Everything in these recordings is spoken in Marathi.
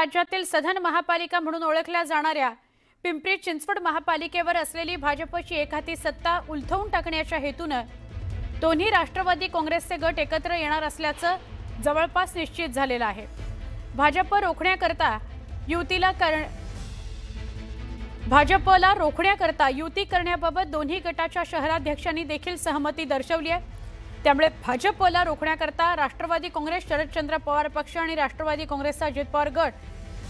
राज्यातील सधन महापालिका म्हणून ओळखल्या जाणाऱ्या पिंपरी चिंचवड महापालिकेवर असलेली भाजपची एकहाती सत्ता उलथवून टाकण्याच्या हेतूने दोन्ही राष्ट्रवादी काँग्रेसचे गट एकत्र येणार असल्याचं जवळपास निश्चित झालेलं आहे। भाजपला रोखण्याकरता युती करण्याबाबत दोन्ही गटाच्या शहराध्यक्षांनी देखील सहमती दर्शवली आहे। त्यामुळे भाजपला रोखण्याकरता राष्ट्रवादी काँग्रेस, शरदचंद्र पवार पक्ष आणि राष्ट्रवादी काँग्रेसचा अजित पवार गट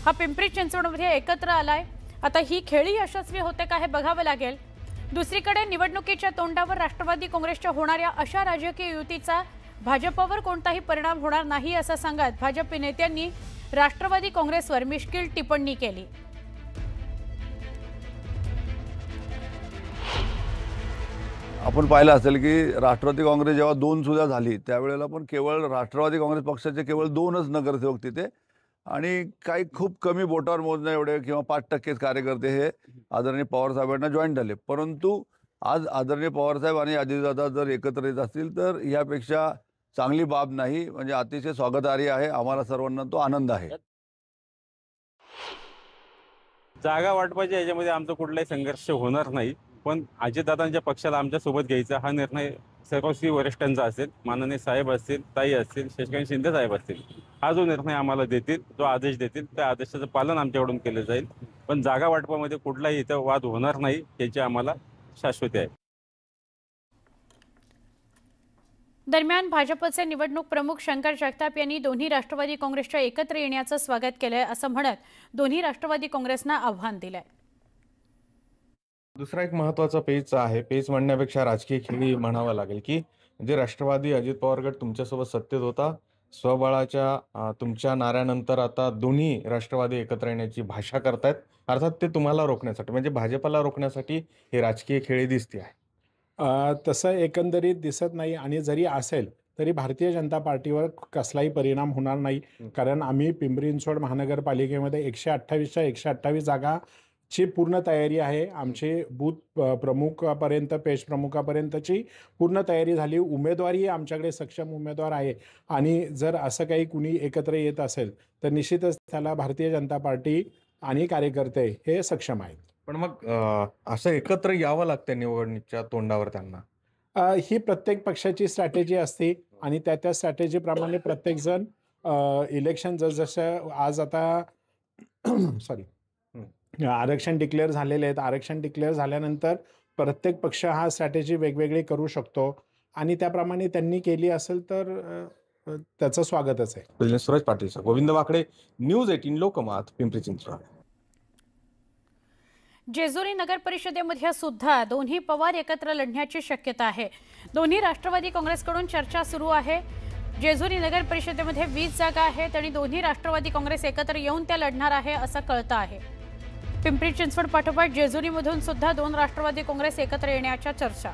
हा पिंपरी चिंचवडमध्ये एकत्र आलाय। आता ही खेळी यशस्वी होते का हे बघावं लागेल। दुसरीकडे निवडणुकीच्या तोंडावर राष्ट्रवादी काँग्रेसच्या होणाऱ्या अशा राजकीय युतीचा भाजपवर कोणताही परिणाम होणार नाही असं सांगत भाजप नेत्यांनी राष्ट्रवादी काँग्रेसवर मिश्किल टिप्पणी केली। आपण पाहिलं असेल की राष्ट्रवादी काँग्रेस जेव्हा 2 सुद्धा झाली त्यावेळेला पण केवळ राष्ट्रवादी काँग्रेस पक्षाचे केवळ 2च नगरसेवक तिथे आणि काही खूप कमी बोटावर मोजण्या एवढे किंवा 5% कार्यकर्ते हे आदरणीय पवार साहेबांना जॉईन झाले। परंतु आज आदरणीय पवार साहेब आणि अजितदादा जर एकत्र येत असतील तर यापेक्षा चांगली बाब नाही, म्हणजे अतिशय स्वागतार्ह आहे। आम्हाला सर्वांना तो आनंद आहे। जागा वाटपाच्या याच्यामध्ये आमचा कुठलाही संघर्ष होणार नाही, पण अजितदादांच्या पक्षाला आमच्या सोबत घ्यायचा हा निर्णय सर्वस्वी वरिष्ठांचा असेल, माननीय साहेब असतील, ताई असतील, शशिकांत शिंदे साहेब असतील। हा जो निर्णय आम्हाला देतील, जो आदेश देतील त्या आदेशाचं पालन आमच्याकडून केलं जाईल, पण जागा वाटपामध्ये कुठलाही इथं वाद होणार नाही याची आम्हाला शाश्वती आहे। दरम्यान भाजपचे निवडणूक प्रमुख शंकर जगताप यांनी दोन्ही राष्ट्रवादी काँग्रेसच्या एकत्र येण्याचं स्वागत केलंय असं म्हणत दोन्ही राष्ट्रवादी काँग्रेसना आव्हान दिलंय। दुसरा एक महत्त्वाचा पेच आहे, पेच म्हणण्यापेक्षा राजकीय खेळी म्हणावं लागेल की जे राष्ट्रवादी अजित पवार गट तुमच्यासोबत सत्तेत होता, स्वबळाच्या तुमच्या नाऱ्यानंतर आता दोन्ही राष्ट्रवादी एकत्र येण्याची भाषा करतायत। अर्थात ते तुम्हाला रोखण्यासाठी, म्हणजे भाजपला रोखण्यासाठी हे राजकीय खेळी दिसते आहे। तसं एकंदरीत दिसत नाही आणि जरी असेल तरी भारतीय जनता पार्टीवर कसलाही परिणाम होणार नाही, कारण आम्ही पिंपरी चिंचवड महानगरपालिकेमध्ये 128च्या 128 जागाची पूर्ण तयारी आहे। आमचे बूथ प्रमुखापर्यंत, पेश प्रमुखापर्यंतची पूर्ण तयारी झाली। उमेदवारी आमच्याकडे सक्षम उमेदवार आहे आणि जर असं काही कुणी एकत्र येत असेल तर निश्चितच त्याला भारतीय जनता पार्टी आणि कार्यकर्ते हे सक्षम आहेत। पण मग असं एकत्र यावं लागतं निवडणुकीच्या तोंडावर त्यांना? ही प्रत्येक पक्षाची स्ट्रॅटेजी असते आणि त्या स्ट्रॅटेजीप्रमाणे प्रत्येकजण इलेक्शन जसं आज आता आरक्षण डिक्लेअर झालेले आहेत, आरक्षण डिक्लेअर झाल्यानंतर प्रत्येक पक्ष हा स्ट्रॅटेजी वेगवेगळी करू शकतो आणि त्याप्रमाणे त्यांनी केली असेल तर त्याचं स्वागतच आहे। सूरज पाटील सर, गोविंद वाकडे, न्यूज 18 लोकमत, पिंपरी चिंचवड। जेजुरी नगर परिषदेमध्ये सुद्धा दोन्ही पवार एकत्र लढण्याची शक्यता आहे। दोन्ही राष्ट्रवादी काँग्रेसकडून चर्चा सुरू आहे। जेजुरी नगर परिषदेमध्ये 20 जागा आहेत आणि दोन्ही राष्ट्रवादी काँग्रेस एकत्र येऊन त्या लढणार आहे असं कळतं आहे। पिंपरी चिंचवड पाठोपाठ जेजुरीमधून सुद्धा 2 राष्ट्रवादी काँग्रेस एकत्र येण्याच्या चर्चा।